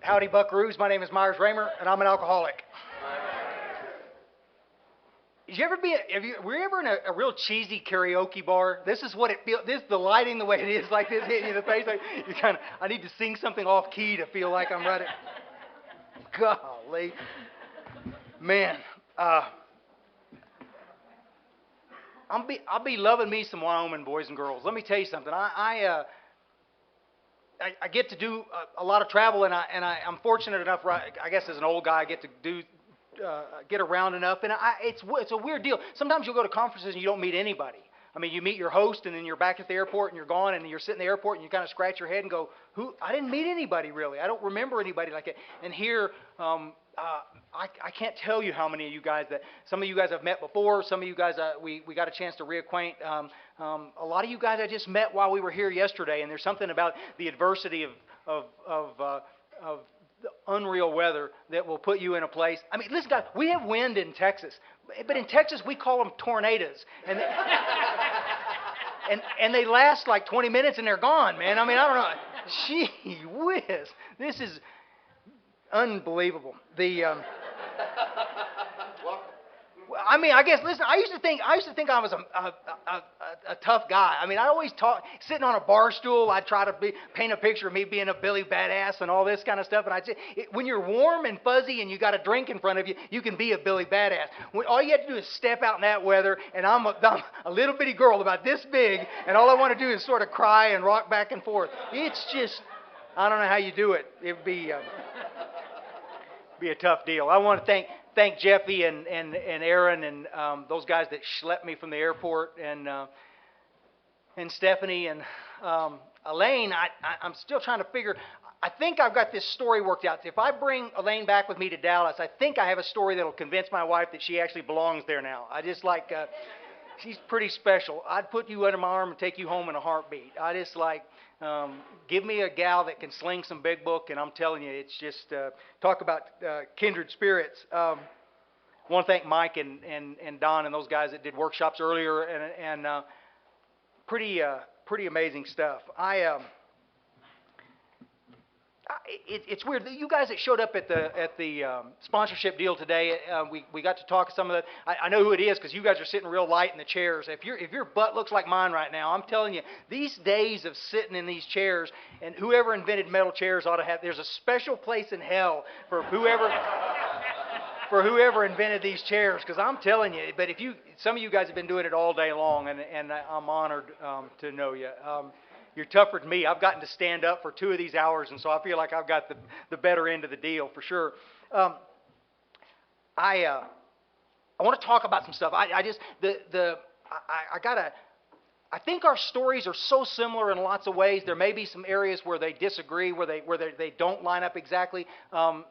Howdy, buckaroos. My name is Meyers, and I'm an alcoholic. Did you ever were you ever in a real cheesy karaoke bar? This is what it feels. This the lighting, the way it is, like this hitting you in the face. Like you kind of, I need to sing something off key to feel like I'm right. Golly, man. I'll be loving me some Wyoming boys and girls. Let me tell you something. I get to do a lot of travel, and I'm fortunate enough. I guess as an old guy, I get to get around enough, and it's a weird deal. Sometimes you'll go to conferences and you don't meet anybody. I mean, you meet your host, and then you're back at the airport, and you're gone, and you're sitting in the airport, and you kind of scratch your head and go, "Who? I didn't meet anybody really. I don't remember anybody like that." And here, I can't tell you how many of you guys that some of you guys I've met before. Some of you guys we got a chance to reacquaint. A lot of you guys I just met while we were here yesterday, and there's something about the adversity of the unreal weather that will put you in a place. I mean, listen, guys, we have wind in Texas, but in Texas we call them tornadoes, and and they last like 20 minutes and they're gone, man. I mean, I don't know. Gee whiz, this is unbelievable. I mean, I guess. Listen, I used to think I was a tough guy. I mean, I always sitting on a bar stool. I'd try to paint a picture of me being a Billy Badass and all this kind of stuff. And I'd say, when you're warm and fuzzy and you got a drink in front of you, you can be a Billy Badass. All you have to do is step out in that weather, and I'm a little bitty girl about this big, and all I want to do is sort of cry and rock back and forth. It's just, I don't know how you do it. It'd be a tough deal. I want to thank Jeffy and Aaron and those guys that schlepped me from the airport, and Stephanie and Elaine. I'm still trying to figure. I think I've got this story worked out. If I bring Elaine back with me to Dallas, I think I have a story that'll convince my wife that she actually belongs there now. I just like, she's pretty special. I'd put you under my arm and take you home in a heartbeat. I just like, give me a gal that can sling some big book, and I'm telling you, it's just, talk about kindred spirits. I want to thank Mike and Don and those guys that did workshops earlier, and pretty amazing stuff. It's weird. You guys that showed up at the sponsorship deal today, we got to talk to some of the. I know who it is because you guys are sitting real light in the chairs. If your butt looks like mine right now, I'm telling you, these days of sitting in these chairs, and whoever invented metal chairs ought to have. There's a special place in hell for whoever invented these chairs, because I'm telling you. But some of you guys have been doing it all day long, and I'm honored to know you. You're tougher than me. I've gotten to stand up for 2 of these hours, and so I feel like I've got the better end of the deal for sure. I want to talk about some stuff. I think our stories are so similar in lots of ways. There may be some areas where they disagree, where they don't line up exactly. I'm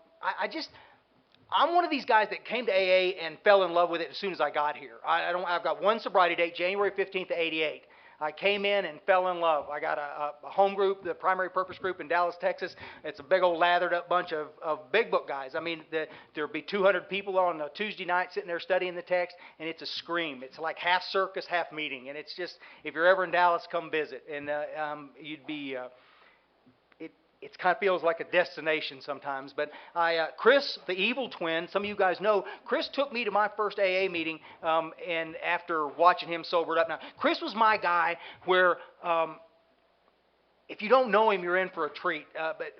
one of these guys that came to AA and fell in love with it as soon as I got here. I've got one sobriety date, January 15th of '88. I came in and fell in love. I got a home group, the Primary Purpose Group in Dallas, Texas. It's a big old lathered up bunch of big book guys. I mean, there'll be 200 people on a Tuesday night sitting there studying the text, and it's a scream. It's like half circus, half meeting. And it's just, if you're ever in Dallas, come visit. And you'd be... It kind of feels like a destination sometimes. But Chris, the evil twin, some of you guys know, Chris took me to my first AA meeting, and after watching him sobered up. Now, Chris was my guy where, if you don't know him, you're in for a treat. But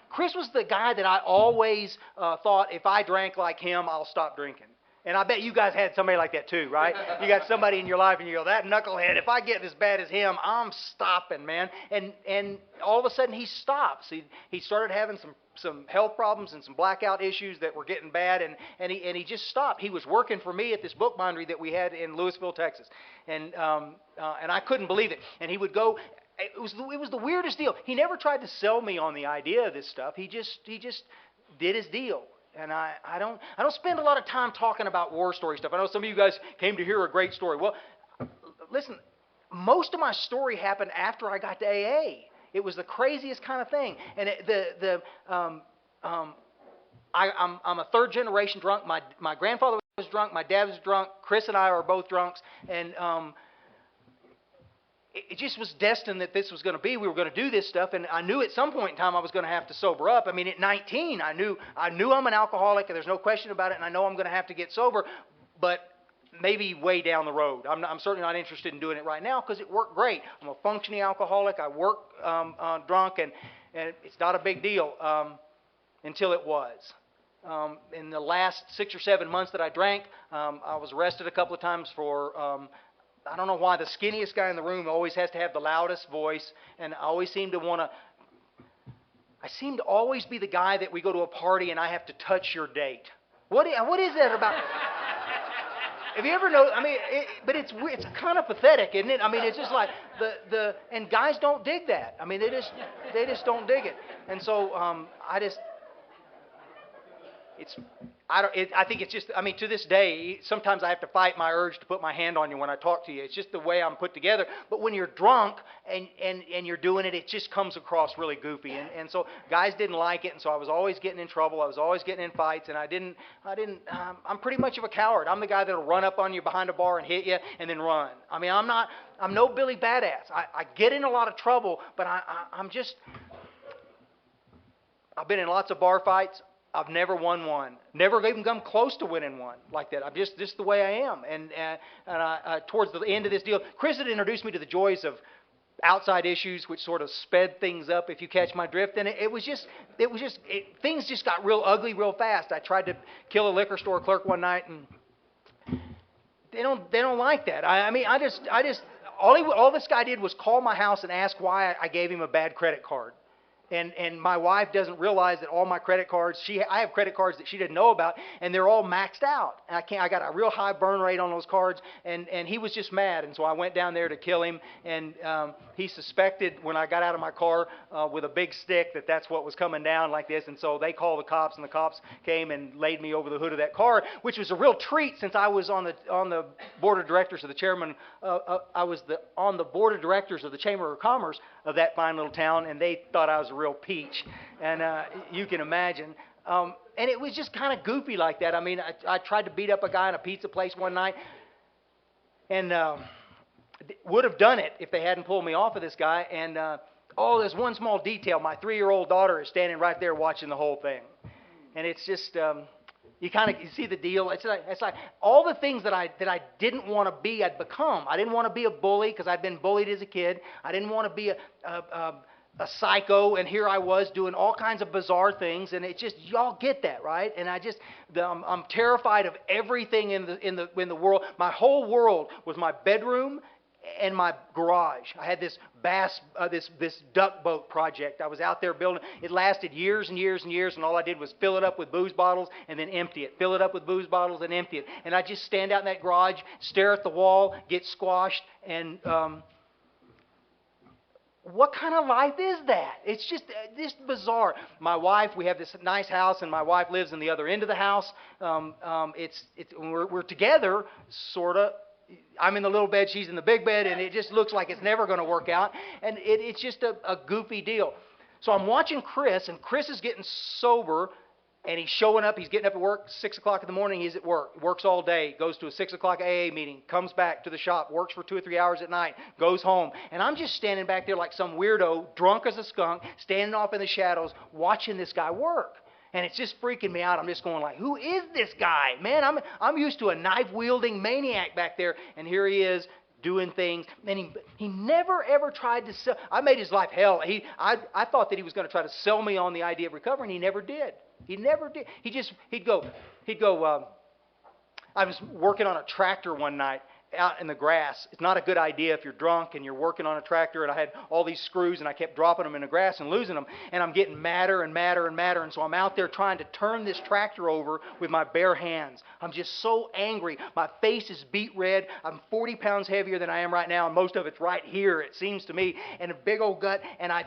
Chris was the guy that I always thought, if I drank like him, I'll stop drinking. And I bet you guys had somebody like that too, right? You got somebody in your life and you go, that knucklehead, if I get as bad as him, I'm stopping, man. And all of a sudden he stops. He started having some health problems and some blackout issues that were getting bad, and he just stopped. He was working for me at this book bindery that we had in Louisville, Texas. And I couldn't believe it. And he would go. It was the weirdest deal. He never tried to sell me on the idea of this stuff. He just did his deal. And I don't spend a lot of time talking about war story stuff. I know some of you guys came to hear a great story. Well, listen, most of my story happened after I got to AA. It was the craziest kind of thing. And I'm a third generation drunk. My grandfather was drunk. My dad was drunk. Chris and I are both drunks. And it just was destined that this was going to be. We were going to do this stuff, and I knew at some point in time I was going to have to sober up. I mean, at 19, I knew I'm an alcoholic, and there's no question about it, and I know I'm going to have to get sober, but maybe way down the road. I'm certainly not interested in doing it right now because it worked great. I'm a functioning alcoholic. I work drunk, and it's not a big deal until it was. In the last 6 or 7 months that I drank, I was arrested a couple of times for I don't know why the skinniest guy in the room always has to have the loudest voice, and I always seem to always be the guy that we go to a party and I have to touch your date. What is that about? Have you ever noticed? I mean, but it's kind of pathetic, isn't it? I mean, it's just like and guys don't dig that. I mean, they just don't dig it, and so I think it's just, I mean, to this day, sometimes I have to fight my urge to put my hand on you when I talk to you. It's just the way I'm put together. But when you're drunk and you're doing it, it just comes across really goofy. And so guys didn't like it, and so I was always getting in trouble. I was always getting in fights, and I'm pretty much of a coward. I'm the guy that'll run up on you behind a bar and hit you and then run. I mean, I'm no Billy Badass. I get in a lot of trouble, but I've been in lots of bar fights. I've never won one. Never even come close to winning one like that. I'm just the way I am. And towards the end of this deal, Chris had introduced me to the joys of outside issues, which sort of sped things up, if you catch my drift. And things just got real ugly real fast. I tried to kill a liquor store clerk one night, and they don't like that. All this guy did was call my house and ask why I gave him a bad credit card. And my wife doesn't realize that all my credit cards, I have credit cards that she didn't know about, and they're all maxed out. And I got a real high burn rate on those cards, and he was just mad. And so I went down there to kill him, and he suspected when I got out of my car with a big stick that's what was coming down like this. And so they called the cops, and the cops came and laid me over the hood of that car, which was a real treat since I was on the board of directors of the chairman. I was on the board of directors of the Chamber of Commerce of that fine little town, and they thought I was a real peach, and you can imagine. And it was just kind of goofy like that. I mean, I tried to beat up a guy in a pizza place one night, and would have done it if they hadn't pulled me off of this guy. And there's one small detail. My 3-year-old daughter is standing right there watching the whole thing, and it's just you see the deal. It's like all the things that I didn't want to be, I'd become. I didn't want to be a bully because I'd been bullied as a kid. I didn't want to be a psycho, and here I was doing all kinds of bizarre things, and it just, y'all get that, right? And I'm terrified of everything in the world. My whole world was my bedroom and my garage. I had this this duck boat project. I was out there building. It lasted years and years and years, and all I did was fill it up with booze bottles and then empty it. Fill it up with booze bottles and empty it. And I just stand out in that garage, stare at the wall, get squashed, and what kind of life is that? It's just bizarre. My wife, we have this nice house, and my wife lives in the other end of the house. We're together, sort of. I'm in the little bed, she's in the big bed, and it just looks like it's never going to work out. And it's just a goofy deal. So I'm watching Chris, and Chris is getting sober, and he's showing up. He's getting up at work 6 o'clock in the morning. He's at work. Works all day. Goes to a 6 o'clock AA meeting. Comes back to the shop. Works for 2 or 3 hours at night. Goes home. And I'm just standing back there like some weirdo, drunk as a skunk, standing off in the shadows, watching this guy work. And it's just freaking me out. I'm just going like, who is this guy? Man, I'm used to a knife-wielding maniac back there, and here he is doing things. And he never, ever tried to sell. I made his life hell. I thought that he was going to try to sell me on the idea of recovery, and he never did. He never did. He'd go, I was working on a tractor one night out in the grass. It's not a good idea if you're drunk and you're working on a tractor, and I had all these screws, and I kept dropping them in the grass and losing them, and I'm getting madder and madder and madder, and so I'm out there trying to turn this tractor over with my bare hands. I'm just so angry. My face is beet red. I'm 40 pounds heavier than I am right now, and most of it's right here, it seems to me, and a big old gut, and I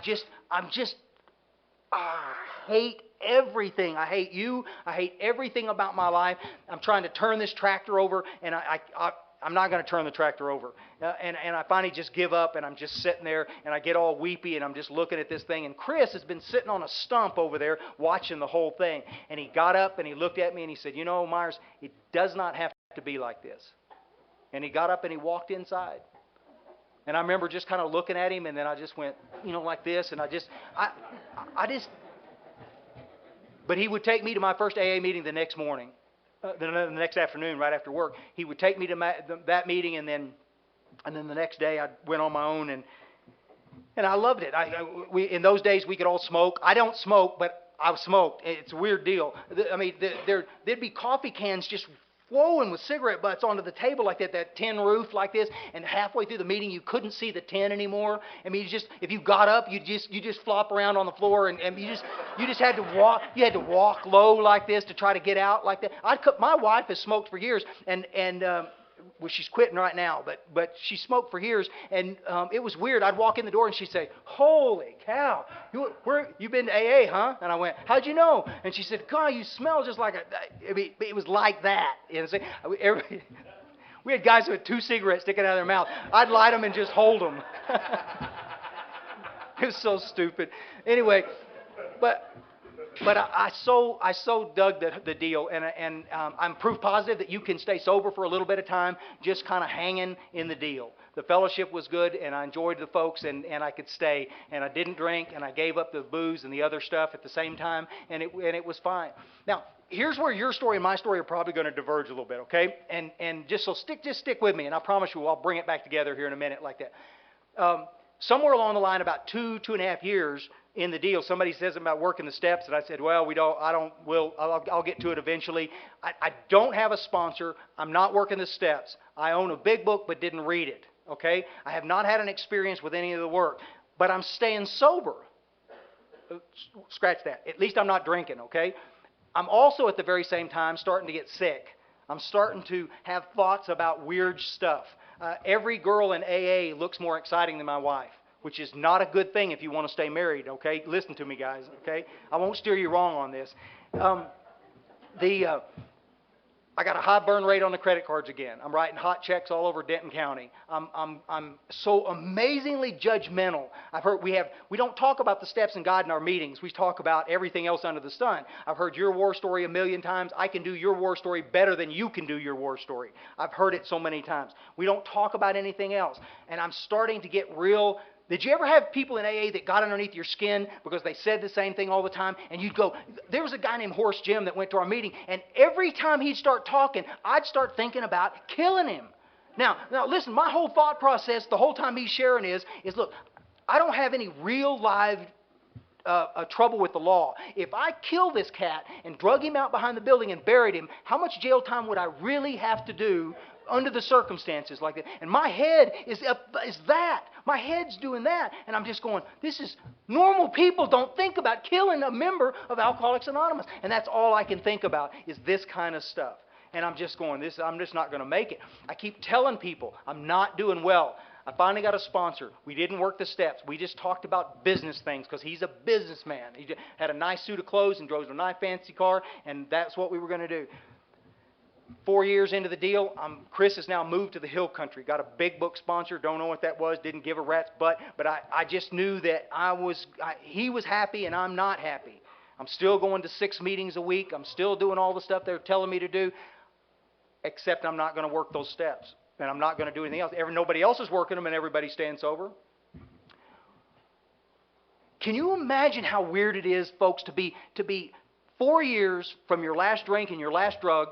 hate everything. I hate you. I hate everything about my life. I'm trying to turn this tractor over, and I'm not going to turn the tractor over. And I finally just give up, and I'm just sitting there, and I get all weepy, and I'm just looking at this thing. And Chris has been sitting on a stump over there watching the whole thing. And he got up, and he looked at me, and he said, "You know, Meyers, it does not have to be like this." And he got up, and he walked inside. And I remember just kind of looking at him, and then I just went, like this, and I just, but he would take me to my first AA meeting the next morning, the next afternoon, right after work. He would take me to that meeting, and then the next day I went on my own, and I loved it. In those days we could all smoke. I don't smoke, but I've smoked. It's a weird deal. I mean, there'd be coffee cans just flowing with cigarette butts onto the table like that tin roof like this, and halfway through the meeting you couldn't see the tin anymore. I mean, if you got up, you just flop around on the floor, and you just had to walk. You had to walk low like this to try to get out like that. My wife has smoked for years, and well, she's quitting right now, but she smoked for years, and it was weird. I'd walk in the door and she'd say, "Holy cow, you been to AA, huh?" And I went, "How'd you know?" And she said, "God, you smell just like I mean, it was like that." We had guys who had 2 cigarettes sticking out of their mouth. I'd light them and just hold them. It was so stupid. Anyway, but I so dug the deal, and I'm proof positive that you can stay sober for a little bit of time, just kind of hanging in the deal. The fellowship was good, and I enjoyed the folks, and I could stay, and I didn't drink, and I gave up the booze and the other stuff at the same time, and it was fine. Now, here's where your story and my story are probably going to diverge a little bit, okay? And just stick with me, and I promise you I'll bring it back together here in a minute like that. Somewhere along the line, about 2.5 years in the deal, somebody says about working the steps, and I said, "Well, I'll get to it eventually." I don't have a sponsor. I'm not working the steps. I own a big book, but didn't read it. Okay, I have not had an experience with any of the work, but I'm staying sober. Scratch that. At least I'm not drinking. Okay, I'm also at the very same time starting to get sick. I'm starting to have thoughts about weird stuff. Every girl in AA looks more exciting than my wife, which is not a good thing if you want to stay married, okay? Listen to me, guys, okay? I won't steer you wrong on this. I got a high burn rate on the credit cards again. I'm writing hot checks all over Denton County. I'm so amazingly judgmental. I've heard we don't talk about the steps in God in our meetings. We talk about everything else under the sun. I've heard your war story a million times. I can do your war story better than you can do your war story. I've heard it so many times. We don't talk about anything else. And I'm starting to get real. Did you ever have people in AA that got underneath your skin because they said the same thing all the time? And you'd go, there was a guy named Horace Jim that went to our meeting, and every time he'd start talking, I'd start thinking about killing him. Now listen, my whole thought process the whole time he's sharing is look, I don't have any real live trouble with the law. If I kill this cat and drug him out behind the building and buried him, how much jail time would I really have to do under the circumstances like that? And my head is that. My head's doing that. And I'm just going, this is, normal people don't think about killing a member of Alcoholics Anonymous. And that's all I can think about is this kind of stuff. And I'm just going, I'm just not going to make it. I keep telling people I'm not doing well. I finally got a sponsor. We didn't work the steps. We just talked about business things because he's a businessman. He had a nice suit of clothes and drove a nice fancy car, and that's what we were going to do. 4 years into the deal, Chris has now moved to the hill country. Got a big book sponsor. Don't know what that was. Didn't give a rat's butt. But I just knew that he was happy and I'm not happy. I'm still going to 6 meetings a week. I'm still doing all the stuff they're telling me to do, except I'm not going to work those steps. And I'm not going to do anything else. Nobody else is working them and everybody's staying sober. Can you imagine how weird it is, folks, to be 4 years from your last drink and your last drug,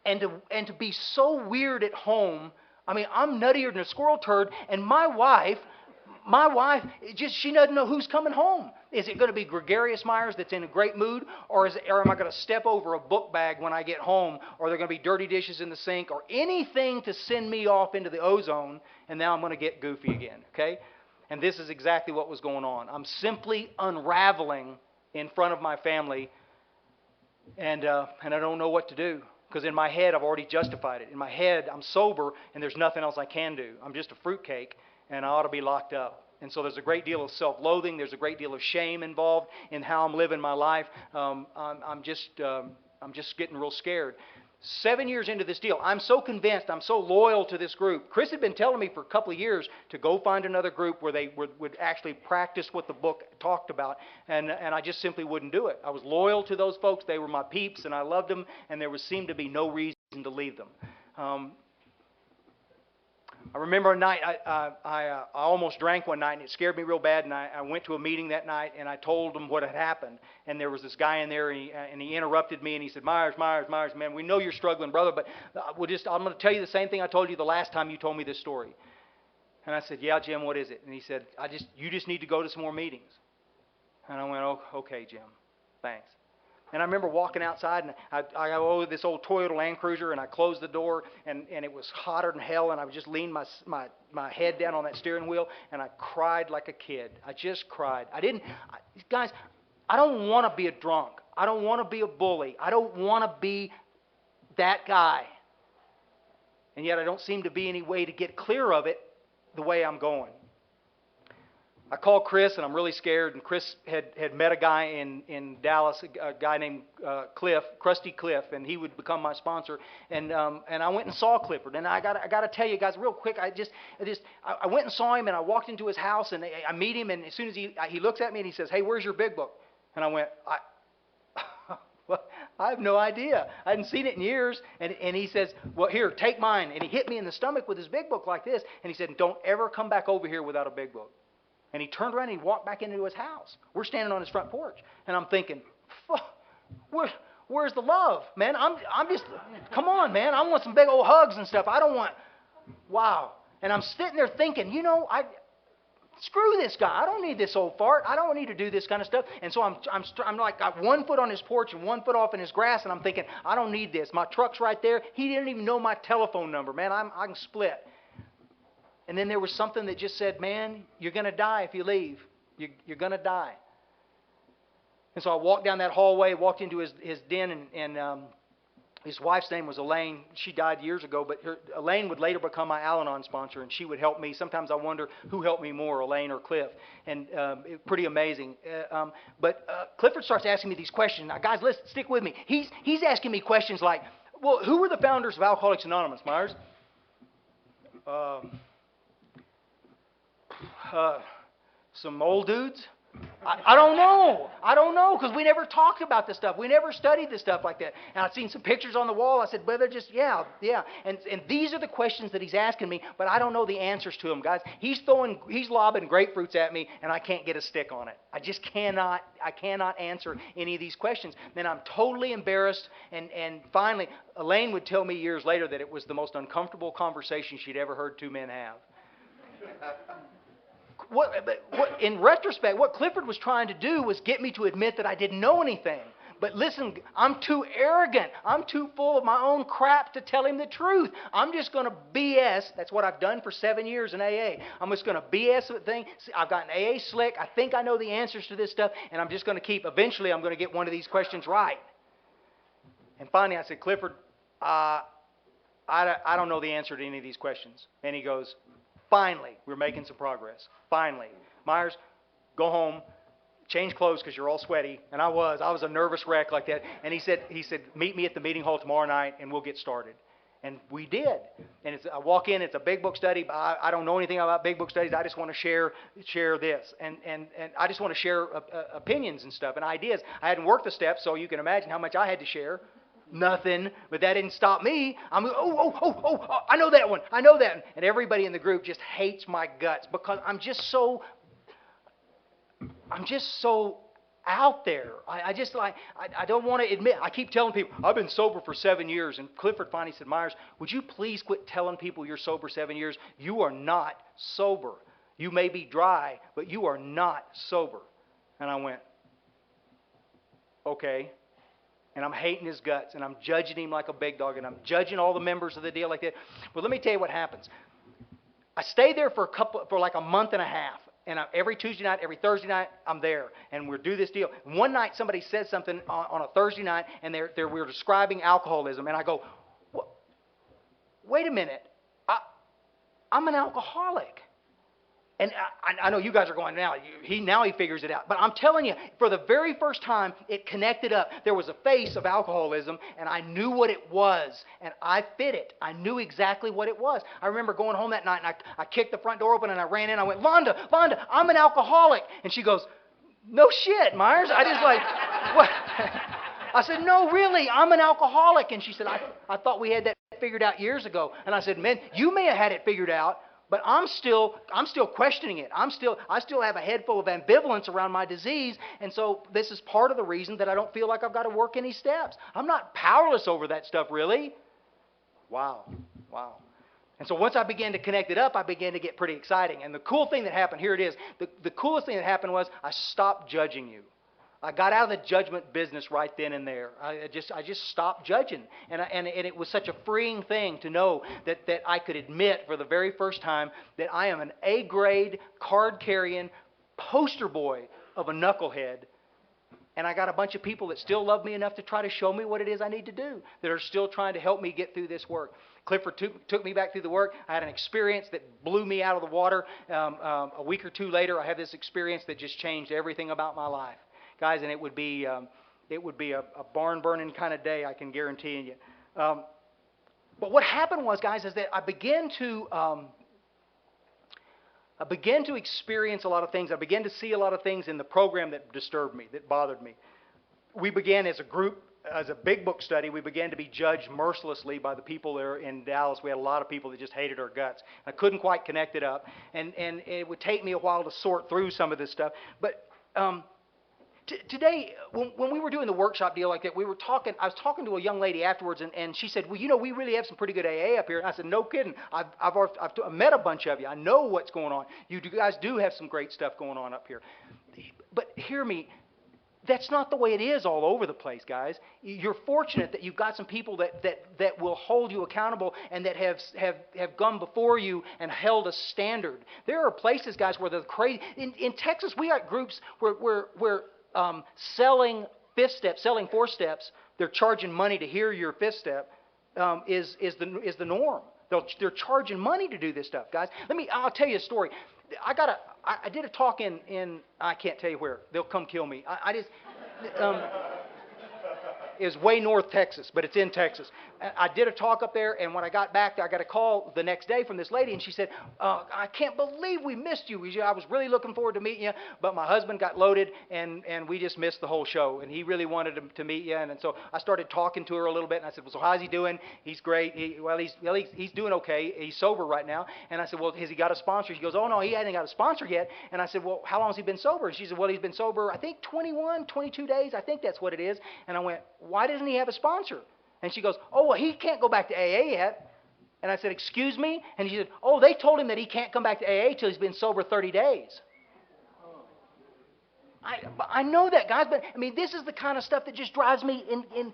and to be so weird at home? I mean, I'm nuttier than a squirrel turd, and my wife, she doesn't know who's coming home. Is it going to be gregarious Meyers that's in a great mood, or am I going to step over a book bag when I get home, or are there going to be dirty dishes in the sink, or anything to send me off into the ozone, and now I'm going to get goofy again, okay? And this is exactly what was going on. I'm simply unraveling in front of my family, and I don't know what to do. Because in my head, I've already justified it. In my head, I'm sober, and there's nothing else I can do. I'm just a fruitcake, and I ought to be locked up. And so there's a great deal of self-loathing. There's a great deal of shame involved in how I'm living my life. I'm just getting real scared. 7 years into this deal, I'm so convinced, I'm so loyal to this group. Chris had been telling me for a couple of years to go find another group where they would actually practice what the book talked about, and I just simply wouldn't do it. I was loyal to those folks. They were my peeps, and I loved them, and there seemed to be no reason to leave them. I remember a night I almost drank one night, and it scared me real bad. And I went to a meeting that night, and I told them what had happened. And there was this guy in there, and he interrupted me, and he said, Meyers, man, we know you're struggling, brother, but I'm going to tell you the same thing I told you the last time you told me this story. And I said, yeah, Jim, what is it? And he said, you just need to go to some more meetings. And I went, oh, okay, Jim, thanks. And I remember walking outside, and I owned this old Toyota Land Cruiser, and I closed the door, and it was hotter than hell, and I just leaned my head down on that steering wheel, and I cried like a kid. I just cried. Guys, I don't want to be a drunk. I don't want to be a bully. I don't want to be that guy. And yet I don't seem to be any way to get clear of it the way I'm going. I called Chris, and I'm really scared. And Chris had met a guy in Dallas, a guy named Cliff, Krusty Cliff, and he would become my sponsor. And I went and saw Clifford. And I got to tell you guys real quick. I went and saw him, and I walked into his house, and I meet him. And as soon as he looks at me, and he says, "Hey, where's your big book?" And I went, well, I have no idea. I hadn't seen it in years. And he says, well, here, take mine. And he hit me in the stomach with his big book like this. And he said, don't ever come back over here without a big book. And he turned around and he walked back into his house. We're standing on his front porch. And I'm thinking, where's the love, man? I'm just, come on, man. I want some big old hugs and stuff. I don't want, wow. And I'm sitting there thinking, screw this guy. I don't need this old fart. I don't need to do this kind of stuff. And so I'm like, got 1 foot on his porch and 1 foot off in his grass. And I'm thinking, I don't need this. My truck's right there. He didn't even know my telephone number, man. I can split. And then there was something that just said, man, you're going to die if you leave. You're going to die. And so I walked down that hallway, walked into his den, and his wife's name was Elaine. She died years ago, but Elaine would later become my Al-Anon sponsor, and she would help me. Sometimes I wonder who helped me more, Elaine or Cliff. And pretty amazing. But Clifford starts asking me these questions. Now, guys, listen, stick with me. He's asking me questions like, well, who were the founders of Alcoholics Anonymous, Meyers? Some old dudes? I don't know, because we never talked about this stuff. We never studied this stuff like that. And I've seen some pictures on the wall. I said, well, they're just, yeah. And these are the questions that he's asking me, but I don't know the answers to them, guys. He's lobbing grapefruits at me, and I can't get a stick on it. I cannot answer any of these questions. Then I'm totally embarrassed, and finally, Elaine would tell me years later that it was the most uncomfortable conversation she'd ever heard two men have. In retrospect, what Clifford was trying to do was get me to admit that I didn't know anything. But listen, I'm too arrogant. I'm too full of my own crap to tell him the truth. I'm just going to BS. That's what I've done for 7 years in AA. I'm just going to BS the thing. I've gotten AA slick. I think I know the answers to this stuff, and I'm just going to eventually I'm going to get one of these questions right. And finally I said, Clifford, I don't know the answer to any of these questions. And he goes, finally, we're making some progress. Finally. Meyers, go home, change clothes because you're all sweaty. And I was a nervous wreck like that. And he said, meet me at the meeting hall tomorrow night and we'll get started. And we did. And I walk in, it's a big book study. I don't know anything about big book studies. I just want to share this. And I just want to share opinions and stuff and ideas. I hadn't worked the steps, so you can imagine how much I had to share. Nothing, but that didn't stop me. I know that one. I know that one. And everybody in the group just hates my guts because I'm just so out there. I don't want to admit. I keep telling people, I've been sober for 7 years. And Clifford finally said, Meyers, would you please quit telling people you're sober 7 years? You are not sober. You may be dry, but you are not sober. And I went, okay. And I'm hating his guts, and I'm judging him like a big dog, and I'm judging all the members of the deal like that. But let me tell you what happens. I stayed there for like a month and a half, and every Tuesday night, every Thursday night, I'm there, and we'll do this deal. And one night, somebody said something on a Thursday night, and we were describing alcoholism, and I go, wait a minute, I'm an alcoholic. And I know you guys are going, now he figures it out. But I'm telling you, for the very first time, it connected up. There was a face of alcoholism, and I knew what it was. And I fit it. I knew exactly what it was. I remember going home that night, and I kicked the front door open, and I ran in. I went, Vonda, I'm an alcoholic. And she goes, no shit, Meyers. I just like, what? I said, no, really, I'm an alcoholic. And she said, I thought we had that figured out years ago. And I said, man, you may have had it figured out, but I'm still questioning it. I still have a head full of ambivalence around my disease, and so this is part of the reason that I don't feel like I've got to work any steps. I'm not powerless over that stuff, really. Wow. And so once I began to connect it up, I began to get pretty exciting. And the cool thing that happened, here it is. The coolest thing that happened was I stopped judging you. I got out of the judgment business right then and there. I just stopped judging. And it was such a freeing thing to know that I could admit for the very first time that I am an A-grade, card-carrying poster boy of a knucklehead. And I got a bunch of people that still love me enough to try to show me what it is I need to do, that are still trying to help me get through this work. Clifford took me back through the work. I had an experience that blew me out of the water. A week or two later, I had this experience that just changed everything about my life. Guys, and it would be a barn-burning kind of day, I can guarantee you. But what happened was, guys, is that I began to experience a lot of things. I began to see a lot of things in the program that disturbed me, that bothered me. We began as a group, as a big book study, we began to be judged mercilessly by the people there in Dallas. We had a lot of people that just hated our guts. I couldn't quite connect it up, and it would take me a while to sort through some of this stuff. But today, when we were doing the workshop deal like that, I was talking to a young lady afterwards, and she said, well, we really have some pretty good AA up here. And I said, no kidding. I've met a bunch of you. I know what's going on. You guys do have some great stuff going on up here. But hear me. That's not the way it is all over the place, guys. You're fortunate that you've got some people that will hold you accountable and that have gone before you and held a standard. There are places, guys, where they're crazy. In Texas, we got groups where selling fifth steps, selling fourth steps, they're charging money to hear your fifth step is the norm. They're charging money to do this stuff, guys. I'll tell you a story. I did a talk in I can't tell you where. They'll come kill me. It was way north Texas, but it's in Texas. I did a talk up there, and when I got back, I got a call the next day from this lady, and she said, I can't believe we missed you. I was really looking forward to meeting you, but my husband got loaded, and we just missed the whole show, and he really wanted to meet you. And so I started talking to her a little bit, and I said, well, so how's he doing? He's great. He's doing okay. He's sober right now. And I said, well, has he got a sponsor? She goes, oh, no, he hasn't got a sponsor yet. And I said, well, how long has he been sober? And she said, well, he's been sober, I think 21, 22 days. I think that's what it is. And I went, why doesn't he have a sponsor? And she goes, oh, well, he can't go back to AA yet. And I said, excuse me? And she said, oh, they told him that he can't come back to AA till he's been sober 30 days. I know that, guys, but, this is the kind of stuff that just drives me in.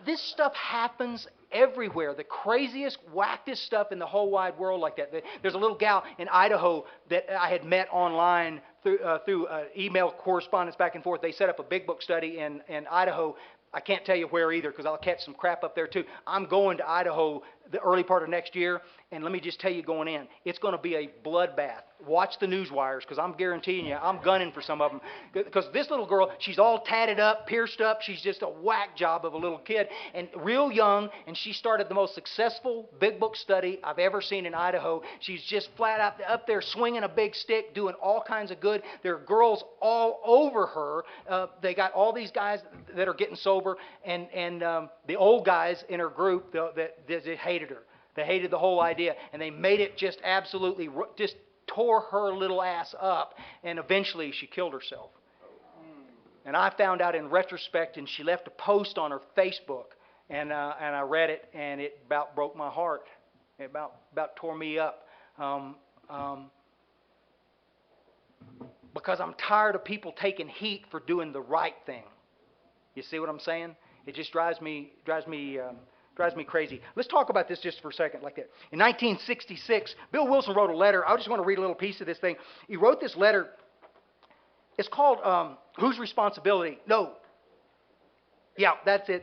This stuff happens everywhere. The craziest, wackiest stuff in the whole wide world like that. There's a little gal in Idaho that I had met online through email correspondence back and forth. They set up a big book study in Idaho. I can't tell you where either because I'll catch some crap up there too. I'm going to Idaho the early part of next year, and let me just tell you going in, it's going to be a bloodbath. Watch the news wires because I'm guaranteeing you, I'm gunning for some of them. Because this little girl, she's all tatted up, pierced up. She's just a whack job of a little kid and real young, and she started the most successful big book study I've ever seen in Idaho. She's just flat out up there swinging a big stick, doing all kinds of good. There are girls all over her. They got all these guys that are getting sober, and the old guys in her group that hated her. They hated the whole idea, and they made it just absolutely, just tore her little ass up, and eventually she killed herself. And I found out in retrospect, and she left a post on her Facebook, and I read it, and it about broke my heart. It about tore me up. Because I'm tired of people taking heat for doing the right thing. You see what I'm saying? It just drives me crazy. Let's talk about this just for a second like that. In 1966, Bill Wilson wrote a letter. I just want to read a little piece of this thing. He wrote this letter. It's called Whose Responsibility? No. Yeah, that's it.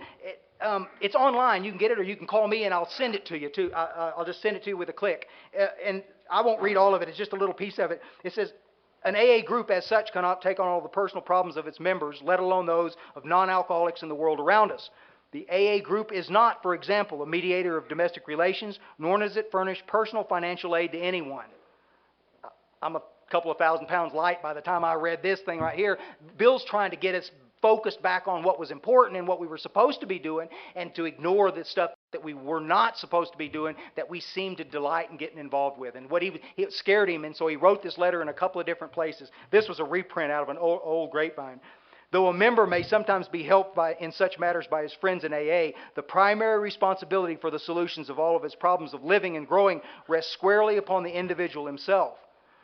It's online. You can get it or you can call me and I'll send it to you too. I'll just send it to you with a click. And I won't read all of it. It's just a little piece of it. It says, an AA group as such cannot take on all the personal problems of its members, let alone those of non-alcoholics in the world around us. The AA group is not, for example, a mediator of domestic relations, nor does it furnish personal financial aid to anyone. I'm a couple of thousand pounds light by the time I read this thing right here. Bill's trying to get us focused back on what was important and what we were supposed to be doing, and to ignore the stuff that we were not supposed to be doing, that we seemed to delight in getting involved with. And it scared him, and so he wrote this letter in a couple of different places. This was a reprint out of an old grapevine. Though a member may sometimes be helped in such matters by his friends in AA, the primary responsibility for the solutions of all of his problems of living and growing rests squarely upon the individual himself.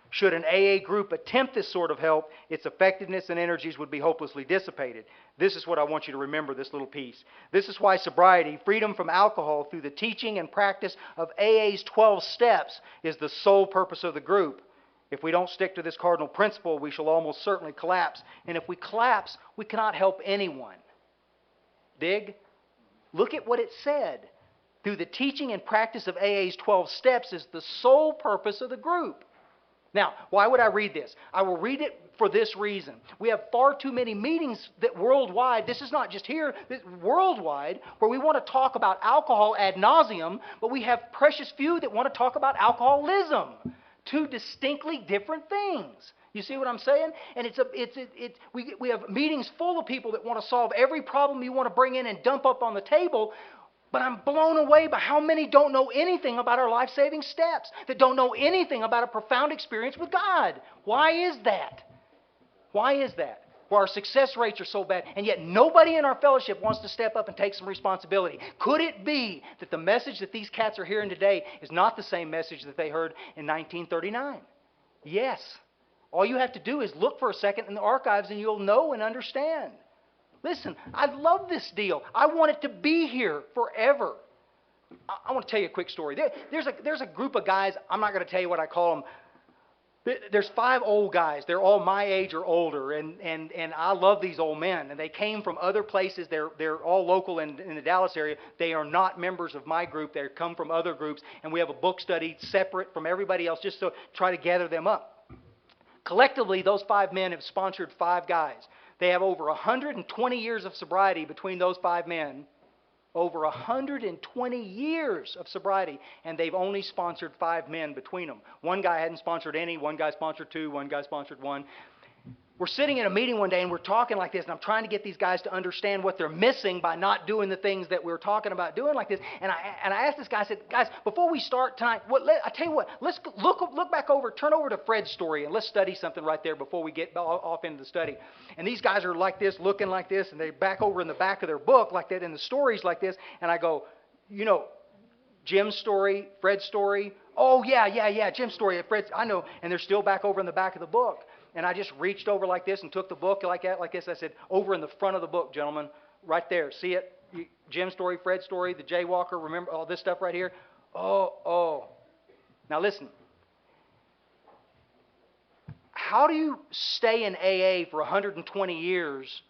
Should an AA group attempt this sort of help, its effectiveness and energies would be hopelessly dissipated. This is what I want you to remember, this little piece. This is why sobriety, freedom from alcohol through the teaching and practice of AA's 12 steps, is the sole purpose of the group. If we don't stick to this cardinal principle, we shall almost certainly collapse. And if we collapse, we cannot help anyone. Dig? Look at what it said. Through the teaching and practice of AA's 12 steps is the sole purpose of the group. Now, why would I read this? I will read it for this reason. We have far too many meetings that worldwide, this is not just here, this worldwide, where we want to talk about alcohol ad nauseum, but we have precious few that want to talk about alcoholism. Two distinctly different things. You see what I'm saying? And we have meetings full of people that want to solve every problem you want to bring in and dump up on the table. But I'm blown away by how many don't know anything about our life-saving steps, that don't know anything about a profound experience with God. Why is that? Why is that? Where our success rates are so bad, and yet nobody in our fellowship wants to step up and take some responsibility. Could it be that the message that these cats are hearing today is not the same message that they heard in 1939? Yes. All you have to do is look for a second in the archives and you'll know and understand. Listen, I love this deal. I want it to be here forever. I want to tell you a quick story. There's a group of guys, I'm not going to tell you what I call them. There's 5 old guys. They're all my age or older, and I love these old men. And they came from other places. They're all local in the Dallas area. They are not members of my group. They come from other groups, and we have a book study separate from everybody else just to try to gather them up. Collectively, those 5 men have sponsored 5 guys. They have over 120 years of sobriety between those 5 men. Over 120 years of sobriety, and they've only sponsored 5 men between them. One guy hadn't sponsored any, one guy sponsored 2, one guy sponsored 1. We're sitting in a meeting one day and we're talking like this, and I'm trying to get these guys to understand what they're missing by not doing the things that we're talking about doing like this. And I asked this guy, I said, guys, before we start tonight, I tell you what, let's look back over, turn over to Fred's story, and let's study something right there before we get off into the study. And these guys are like this, looking like this, and they're back over in the back of their book like that, and the story's like this. And I go, you know, Jim's story, Fred's story. Oh, yeah, Jim's story, Fred's, I know. And they're still back over in the back of the book. And I just reached over like this and took the book like this. I said, over in the front of the book, gentlemen, right there. See it? Jim's story, Fred's story, the jaywalker, remember all this stuff right here? Oh. Now listen. How do you stay in AA for 120 years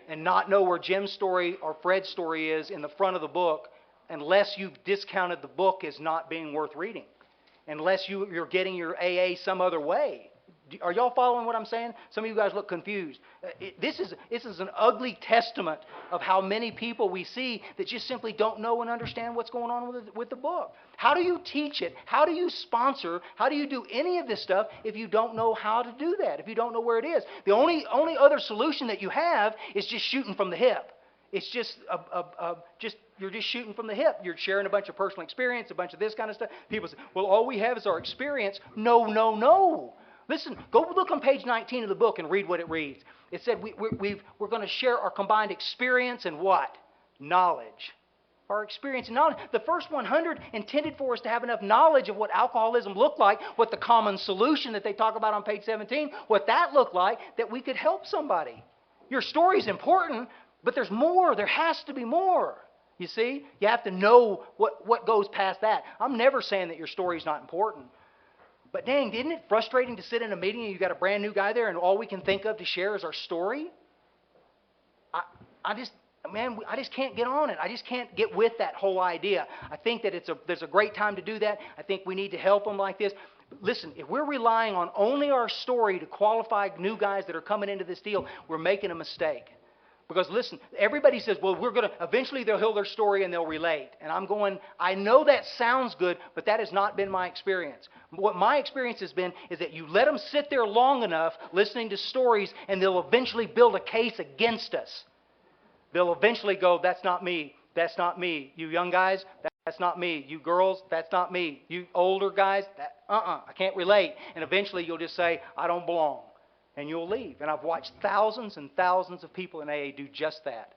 and not know where Jim's story or Fred's story is in the front of the book unless you've discounted the book as not being worth reading? Unless you're getting your AA some other way. Are y'all following what I'm saying? Some of you guys look confused. This is an ugly testament of how many people we see that just simply don't know and understand what's going on with the book. How do you teach it? How do you sponsor? How do you do any of this stuff if you don't know how to do that? If you don't know where it is? The only other solution that you have is just shooting from the hip. It's just you're just shooting from the hip. You're sharing a bunch of personal experience, a bunch of this kind of stuff. People say, well, all we have is our experience. No. Listen, go look on page 19 of the book and read what it reads. It said we're going to share our combined experience and what? Knowledge. Our experience and knowledge. The first 100 intended for us to have enough knowledge of what alcoholism looked like, what the common solution that they talk about on page 17, what that looked like, that we could help somebody. Your story is important, but there's more. There has to be more. You see? You have to know what goes past that. I'm never saying that your story is not important. But dang, isn't it frustrating to sit in a meeting and you've got a brand new guy there and all we can think of to share is our story? I just can't get on it. I just can't get with that whole idea. I think that there's a great time to do that. I think we need to help them like this. Listen, if we're relying on only our story to qualify new guys that are coming into this deal, we're making a mistake. Because listen, everybody says, well, eventually they'll hear their story and they'll relate. And I'm going, I know that sounds good, but that has not been my experience. What my experience has been is that you let them sit there long enough listening to stories and they'll eventually build a case against us. They'll eventually go, that's not me. That's not me. You young guys, that's not me. You girls, that's not me. You older guys, I can't relate. And eventually you'll just say, I don't belong. And you'll leave. And I've watched thousands and thousands of people in AA do just that.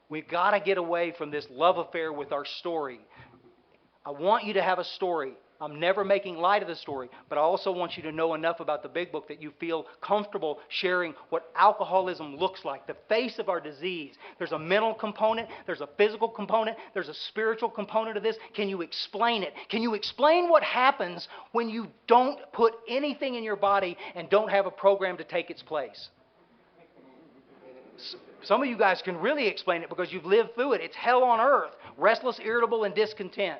We've got to get away from this love affair with our story. I want you to have a story. I'm never making light of the story, but I also want you to know enough about the big book that you feel comfortable sharing what alcoholism looks like, the face of our disease. There's a mental component, there's a physical component, there's a spiritual component of this. Can you explain it? Can you explain what happens when you don't put anything in your body and don't have a program to take its place? Some of you guys can really explain it because you've lived through it. It's hell on earth, restless, irritable, and discontent.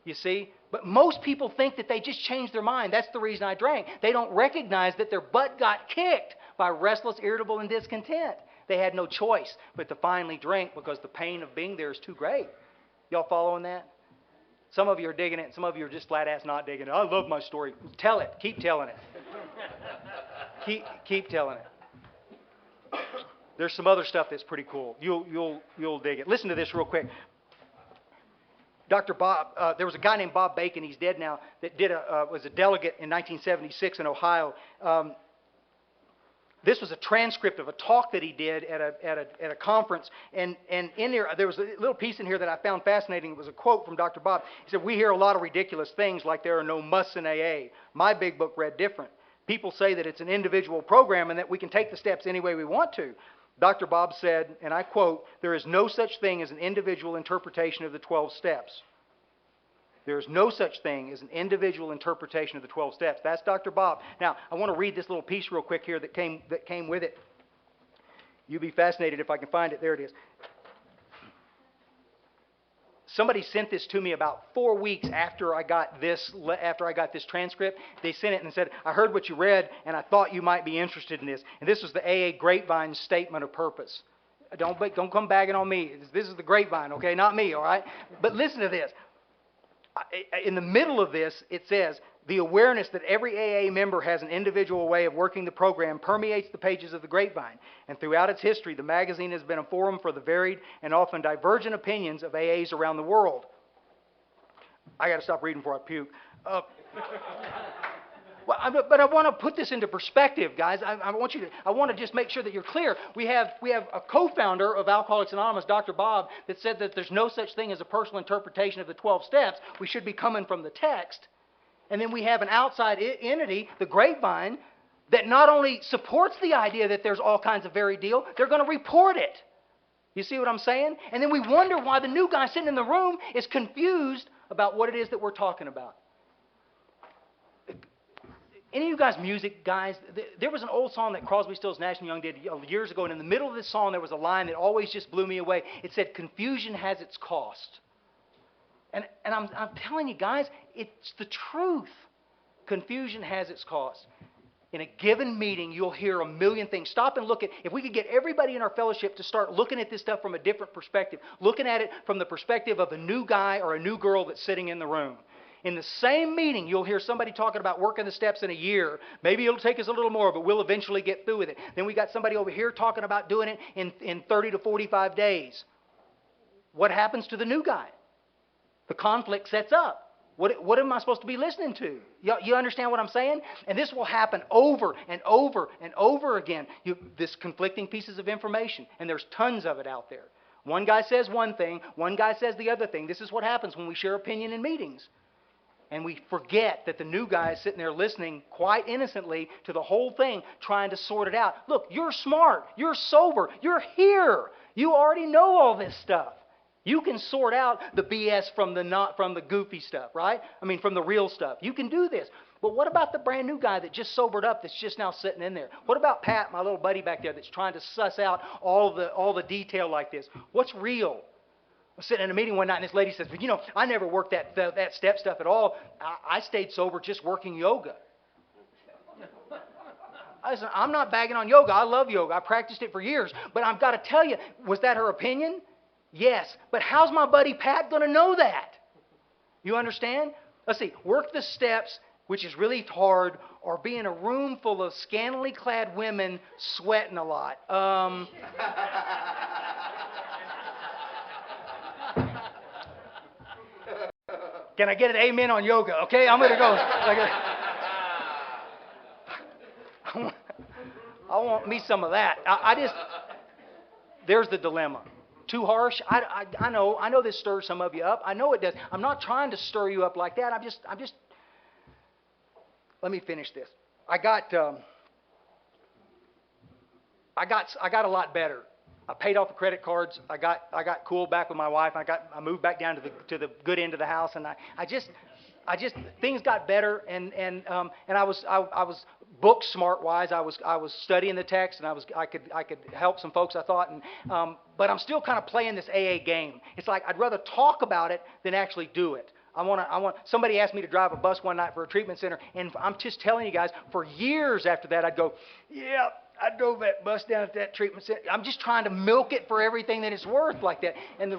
You see? But most people think that they just changed their mind. That's the reason I drank. They don't recognize that their butt got kicked by restless, irritable, and discontent. They had no choice but to finally drink because the pain of being there is too great. Y'all following that? Some of you are digging it. Some of you are just flat ass not digging it. I love my story. Tell it. Keep telling it. Keep telling it. There's some other stuff that's pretty cool. You'll dig it. Listen to this real quick. Dr. Bob, there was a guy named Bob Bacon, he's dead now, that was a delegate in 1976 in Ohio. This was a transcript of a talk that he did at a conference, and in there was a little piece in here that I found fascinating. It was a quote from Dr. Bob. He said, "We hear a lot of ridiculous things like there are no musts in AA. My big book read different. People say that it's an individual program and that we can take the steps any way we want to." Dr. Bob said, and I quote, "There is no such thing as an individual interpretation of the 12 steps." There is no such thing as an individual interpretation of the 12 steps. That's Dr. Bob. Now, I want to read this little piece real quick here that came with it. You'll be fascinated if I can find it. There it is. Somebody sent this to me about 4 weeks after I got this transcript. They sent it and said, "I heard what you read, and I thought you might be interested in this." And this was the AA Grapevine statement of purpose. Don't come bagging on me. This is the Grapevine, okay? Not me, all right? But listen to this. In the middle of this, it says, "The awareness that every AA member has an individual way of working the program permeates the pages of the Grapevine. And throughout its history, the magazine has been a forum for the varied and often divergent opinions of AAs around the world." I got to stop reading before I puke. But I want to put this into perspective, guys. I want to just make sure that you're clear. We have a co-founder of Alcoholics Anonymous, Dr. Bob, that said that there's no such thing as a personal interpretation of the 12 steps. We should be coming from the text. And then we have an outside entity, the Grapevine, that not only supports the idea that there's all kinds of varied deal, they're going to report it. You see what I'm saying? And then we wonder why the new guy sitting in the room is confused about what it is that we're talking about. Any of you guys music guys, there was an old song that Crosby, Stills, Nash & Young did years ago, and in the middle of this song there was a line that always just blew me away. It said, "Confusion has its cost." And I'm telling you guys, it's the truth. Confusion has its cost. In a given meeting, you'll hear a million things. Stop and look at, if we could get everybody in our fellowship to start looking at this stuff from a different perspective, looking at it from the perspective of a new guy or a new girl that's sitting in the room. In the same meeting, you'll hear somebody talking about working the steps in a year. Maybe it'll take us a little more, but we'll eventually get through with it. Then we got somebody over here talking about doing it in 30 to 45 days. What happens to the new guy? The conflict sets up. What am I supposed to be listening to? You understand what I'm saying? And this will happen over and over and over again. This conflicting pieces of information, and there's tons of it out there. One guy says one thing, one guy says the other thing. This is what happens when we share opinion in meetings. And we forget that the new guy is sitting there listening quite innocently to the whole thing, trying to sort it out. Look, you're smart. You're sober. You're here. You already know all this stuff. You can sort out the BS from the goofy stuff, right? I mean, from the real stuff. You can do this. But what about the brand new guy that just sobered up that's just now sitting in there? What about Pat, my little buddy back there, that's trying to suss out all the detail like this? What's real? I was sitting in a meeting one night, and this lady says, "You know, I never worked that step stuff at all. I stayed sober just working yoga." Listen, I'm not bagging on yoga. I love yoga. I practiced it for years. But I've got to tell you, was that her opinion? Yes. But how's my buddy Pat going to know that? You understand? Let's see. Work the steps, which is really hard, or be in a room full of scantily clad women sweating a lot. Can I get an amen on yoga? Okay, I'm going to go. I want me some of that. There's the dilemma. Too harsh? I know this stirs some of you up. I know it does. I'm not trying to stir you up like that. I'm just. Let me finish this. I got a lot better. I paid off the credit cards. I got cool back with my wife. I moved back down to the good end of the house, and I just things got better, and I was book smart wise. I was studying the text, and I could help some folks, I thought, but I'm still kind of playing this AA game. It's like I'd rather talk about it than actually do it. Somebody asked me to drive a bus one night for a treatment center, and I'm just telling you guys, for years after that, I'd go, yeah, I drove that bus down at that treatment center. I'm just trying to milk it for everything that it's worth like that. And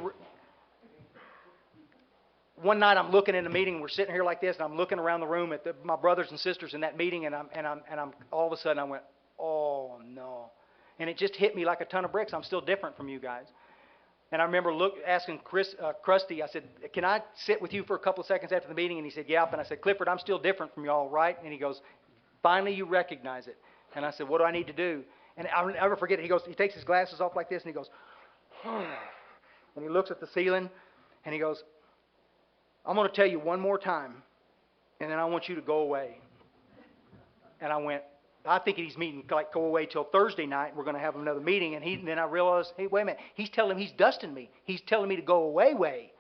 one night I'm looking in a meeting, we're sitting here like this, and I'm looking around the room at my brothers and sisters in that meeting, and I'm all of a sudden I went, oh no. And it just hit me like a ton of bricks. I'm still different from you guys. And I remember asking Krusty, I said, can I sit with you for a couple of seconds after the meeting? And he said, yep. And I said, Clifford, I'm still different from y'all, right? And he goes, finally you recognize it. And I said, what do I need to do? And I'll never forget it. He takes his glasses off like this, and he goes, and he looks at the ceiling, and he goes, I'm going to tell you one more time, and then I want you to go away. And I went, I think he's meeting, like, go away till Thursday night. We're going to have another meeting. And then I realized, hey, wait a minute. He's dusting me. He's telling me to go away.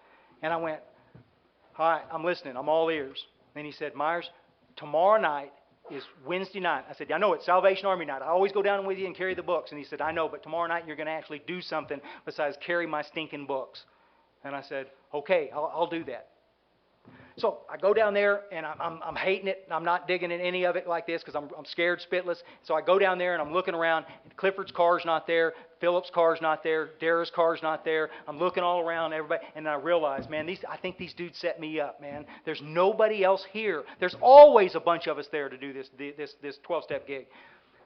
And I went, all right, I'm listening. I'm all ears. Then he said, Meyers, tomorrow night is Wednesday night. I said, I know, it's Salvation Army night. I always go down with you and carry the books. And he said, I know, but tomorrow night you're going to actually do something besides carry my stinking books. And I said, okay, I'll do that. So I go down there, and I'm hating it. I'm not digging in any of it like this because I'm scared spitless. So I go down there, and I'm looking around. Clifford's car's not there. Philip's car's not there. Dara's car's not there. I'm looking all around, everybody, and I realize, man, I think these dudes set me up, man. There's nobody else here. There's always a bunch of us there to do this 12-step gig.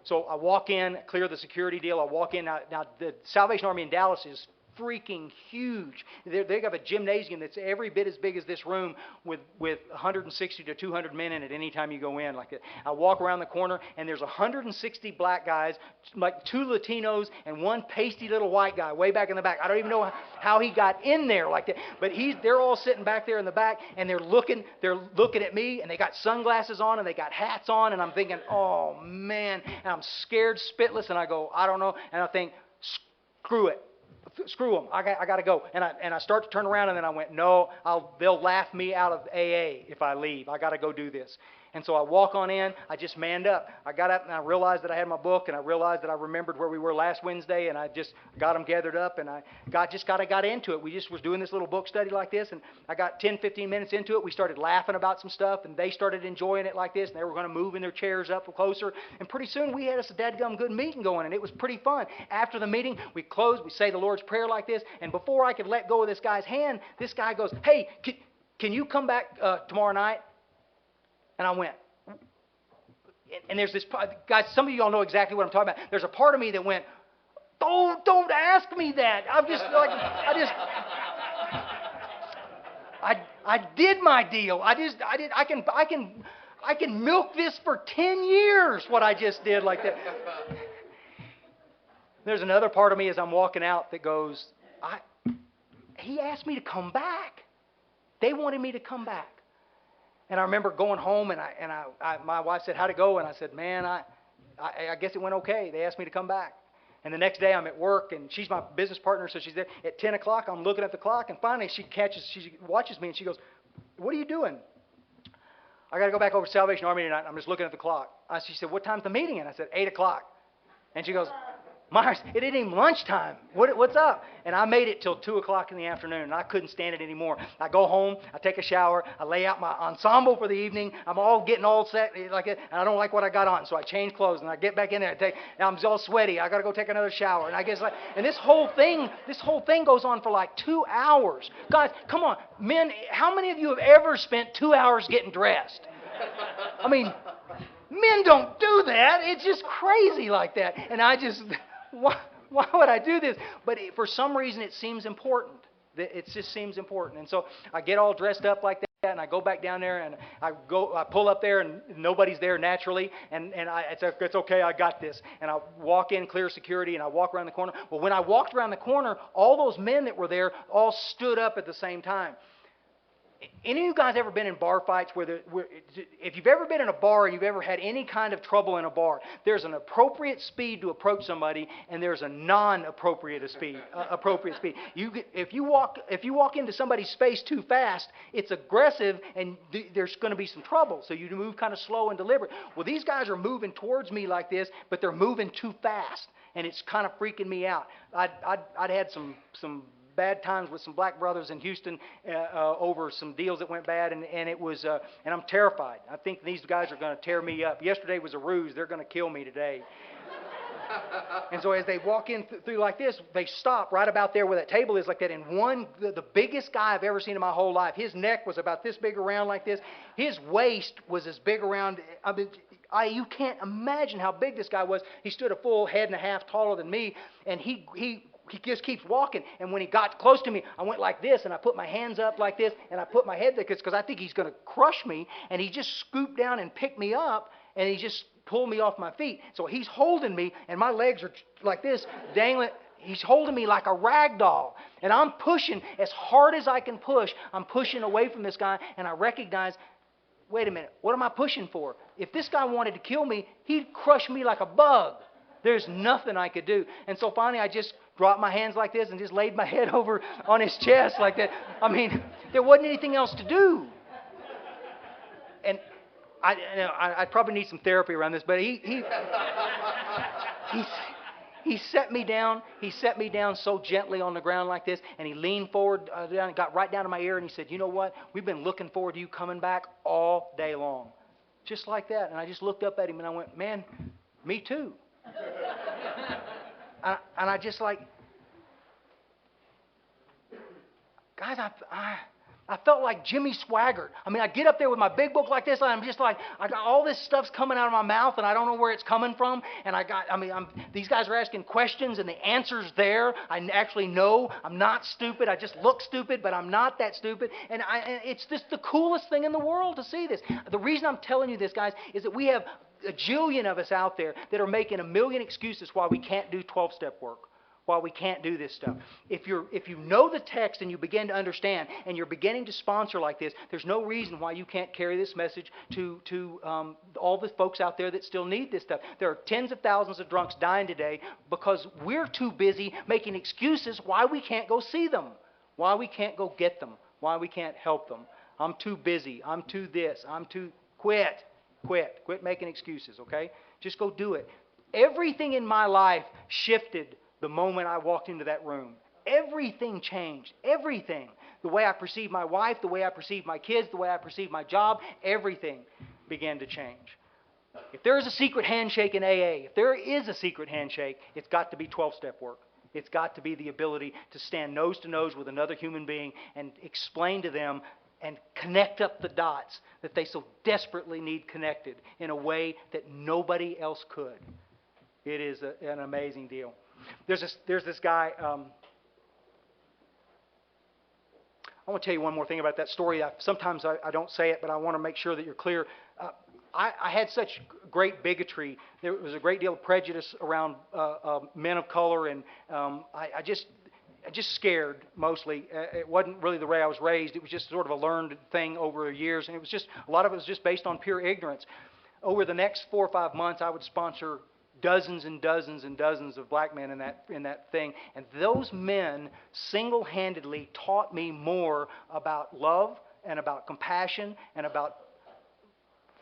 So I walk in, clear the security deal. I walk in. Now the Salvation Army in Dallas is freaking huge. They have a gymnasium that's every bit as big as this room with 160 to 200 men in it any time you go in like that. I walk around the corner, and there's 160 black guys, like 2 Latinos and 1 pasty little white guy way back in the back. I don't even know how he got in there like that. But they're all sitting back there in the back, and they're looking at me, and they got sunglasses on, and they got hats on, and I'm thinking, oh man, and I'm scared spitless, and I go, I don't know, and I think, screw it. Screw them. I got to go. And I start to turn around, and then I went, no, they'll laugh me out of AA if I leave. I got to go do this. And so I walk on in. I just manned up. I got up, and I realized that I had my book, and I realized that I remembered where we were last Wednesday, and I just got them gathered up, and I got into it. We just was doing this little book study like this, and I got 10, 15 minutes into it. We started laughing about some stuff, and they started enjoying it like this, and they were going to move in their chairs up closer. And pretty soon we had us a dadgum good meeting going, and it was pretty fun. After the meeting, we closed. We say the Lord's Prayer like this, and before I could let go of this guy's hand, this guy goes, hey, can you come back tomorrow night? And I went, and there's this, guys, some of you all know exactly what I'm talking about. There's a part of me that went, don't ask me that. I'm just like, I did my deal. I can milk this for 10 years, what I just did like that. There's another part of me as I'm walking out that goes, he asked me to come back. They wanted me to come back. And I remember going home, and my wife said, how'd it go? And I said, man, I guess it went okay. They asked me to come back. And the next day I'm at work, and she's my business partner, so she's there. At 10 o'clock, I'm looking at the clock, and finally she watches me, and she goes, what are you doing? I got to go back over to Salvation Army tonight. I'm just looking at the clock. She said, what time's the meeting? And I said, 8 o'clock. And she goes, Meyers, it ain't even lunchtime. What's up? And I made it till 2 o'clock in the afternoon, and I couldn't stand it anymore. I go home, I take a shower, I lay out my ensemble for the evening. I'm all getting all set like it, and I don't like what I got on, so I change clothes, and I get back in there. And I'm all sweaty. I got to go take another shower, and I guess and this whole thing goes on for like 2 hours. Guys, come on, men. How many of you have ever spent 2 hours getting dressed? I mean, men don't do that. It's just crazy like that, and I just. Why would I do this? But for some reason, it seems important. It just seems important. And so I get all dressed up like that, and I go back down there, and I pull up there, and nobody's there naturally. And it's okay, I got this. And I walk in, clear security, and I walk around the corner. Well, when I walked around the corner, all those men that were there all stood up at the same time. Any of you guys ever been in bar fights if you've ever been in a bar and you've ever had any kind of trouble in a bar, there's an appropriate speed to approach somebody and there's a non-appropriate speed. If you walk into somebody's space too fast, it's aggressive and there's going to be some trouble. So you move kind of slow and deliberate. Well, these guys are moving towards me like this, but they're moving too fast, and it's kind of freaking me out. I'd had some bad times with some black brothers in Houston over some deals that went bad, and I'm terrified. I think these guys are going to tear me up. Yesterday was a ruse. They're going to kill me today. And so as they walk in through like this, they stop right about there where that table is like that. And the biggest guy I've ever seen in my whole life, his neck was about this big around like this. His waist was as big around. I mean, you can't imagine how big this guy was. He stood a full head and a half taller than me, and he just keeps walking. And when he got close to me, I went like this, and I put my hands up like this, and I put my head there because I think he's going to crush me. And he just scooped down and picked me up, and he just pulled me off my feet. So he's holding me, and my legs are like this, dangling. He's holding me like a rag doll. And I'm pushing as hard as I can push. I'm pushing away from this guy, and I recognize, wait a minute, what am I pushing for? If this guy wanted to kill me, he'd crush me like a bug. There's nothing I could do. And so finally I just dropped my hands like this and just laid my head over on his chest like that. I mean, there wasn't anything else to do. And I probably need some therapy around this, but he set me down. He set me down so gently on the ground like this, and he leaned forward down and got right down to my ear, and he said, "You know what? We've been looking forward to you coming back all day long." Just like that. And I just looked up at him and I went, "Man, me too." And I just like, guys, I felt like Jimmy Swaggart. I mean, I get up there with my big book like this, and I'm just like, I got all this stuff's coming out of my mouth, and I don't know where it's coming from. And these guys are asking questions, and the answer's there. I actually know I'm not stupid. I just look stupid, but I'm not that stupid. And it's just the coolest thing in the world to see this. The reason I'm telling you this, guys, is that we have a jillion of us out there that are making a million excuses why we can't do 12-step work, why we can't do this stuff. If you know the text and you begin to understand and you're beginning to sponsor like this, there's no reason why you can't carry this message to all the folks out there that still need this stuff. There are tens of thousands of drunks dying today because we're too busy making excuses why we can't go see them, why we can't go get them, why we can't help them. I'm too busy. I'm too this. I'm too... Quit making excuses, okay? Just go do it. Everything in my life shifted the moment I walked into that room. Everything changed. Everything. The way I perceived my wife, the way I perceived my kids, the way I perceived my job, everything began to change. If there is a secret handshake in AA, if there is a secret handshake, it's got to be 12-step work. It's got to be the ability to stand nose to nose with another human being and explain to them and connect up the dots that they so desperately need connected in a way that nobody else could. It is an amazing deal. There's this guy. I want to tell you one more thing about that story. Sometimes I don't say it, but I want to make sure that you're clear. I had such great bigotry. There was a great deal of prejudice around men of color, and I just scared mostly. It wasn't really the way I was raised. It was just sort of a learned thing over years, and it was just a lot of it was just based on pure ignorance. Over the next 4 or 5 months, I would sponsor dozens and dozens and dozens of black men in that thing, and those men single-handedly taught me more about love and about compassion and about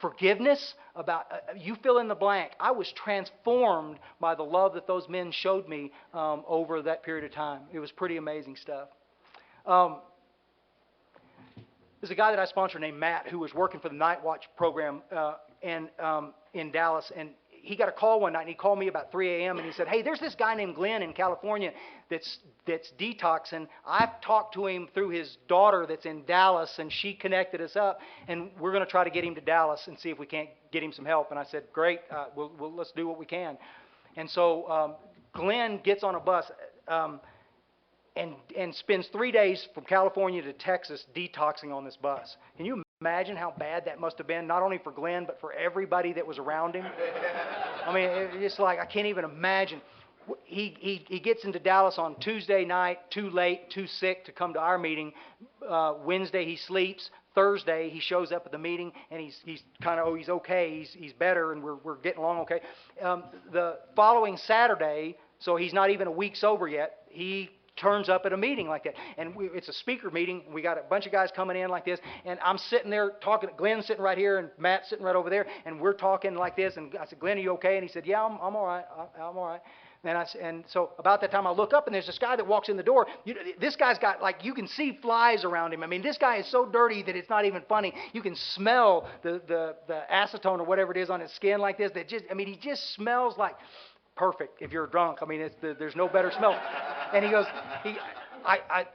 forgiveness, about you fill in the blank. I was transformed by the love that those men showed me over that period of time. It was pretty amazing stuff. There's a guy that I sponsor named Matt who was working for the Night Watch program in Dallas, and he got a call one night, and he called me about 3 a.m. and he said, "Hey, there's this guy named Glenn in California that's detoxing. I've talked to him through his daughter that's in Dallas, and she connected us up, and we're going to try to get him to Dallas and see if we can't get him some help." And I said, "Great, let's do what we can." And so Glenn gets on a bus and spends 3 days from California to Texas detoxing on this bus. Can you imagine how bad that must have been, not only for Glenn, but for everybody that was around him? I mean, it's like I can't even imagine. He gets into Dallas on Tuesday night, too late, too sick to come to our meeting. Wednesday he sleeps. Thursday he shows up at the meeting, and he's kind of, he's okay, he's better, and we're getting along okay. The following Saturday, so he's not even a week sober yet, he turns up at a meeting like that. And it's a speaker meeting. We got a bunch of guys coming in like this, and I'm sitting there talking. Glenn's sitting right here, and Matt's sitting right over there, and we're talking like this. And I said, "Glenn, are you okay?" And he said, "Yeah, I'm all right. I'm all right." And so about that time I look up, and there's this guy that walks in the door. This guy's got, like, you can see flies around him. I mean, this guy is so dirty that it's not even funny. You can smell the acetone or whatever it is on his skin like this. He just smells like perfect if you're drunk. I mean, there's no better smell. And he goes,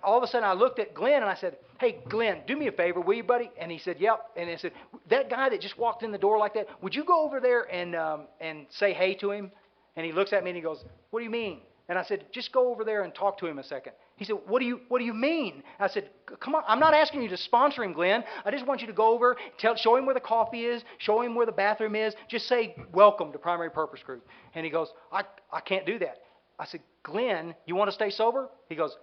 all of a sudden I looked at Glenn and I said, "Hey, Glenn, do me a favor, will you, buddy?" And he said, "Yep." And I said, "That guy that just walked in the door like that, would you go over there and say hey to him?" And he looks at me and he goes, "What do you mean?" And I said, "Just go over there and talk to him a second." He said, What do you mean?" I said, "Come on, I'm not asking you to sponsor him, Glenn. I just want you to go over, show him where the coffee is, show him where the bathroom is. Just say, 'Welcome to Primary Purpose Group.'" And he goes, I can't do that." I said, "Glenn, you want to stay sober?" He goes,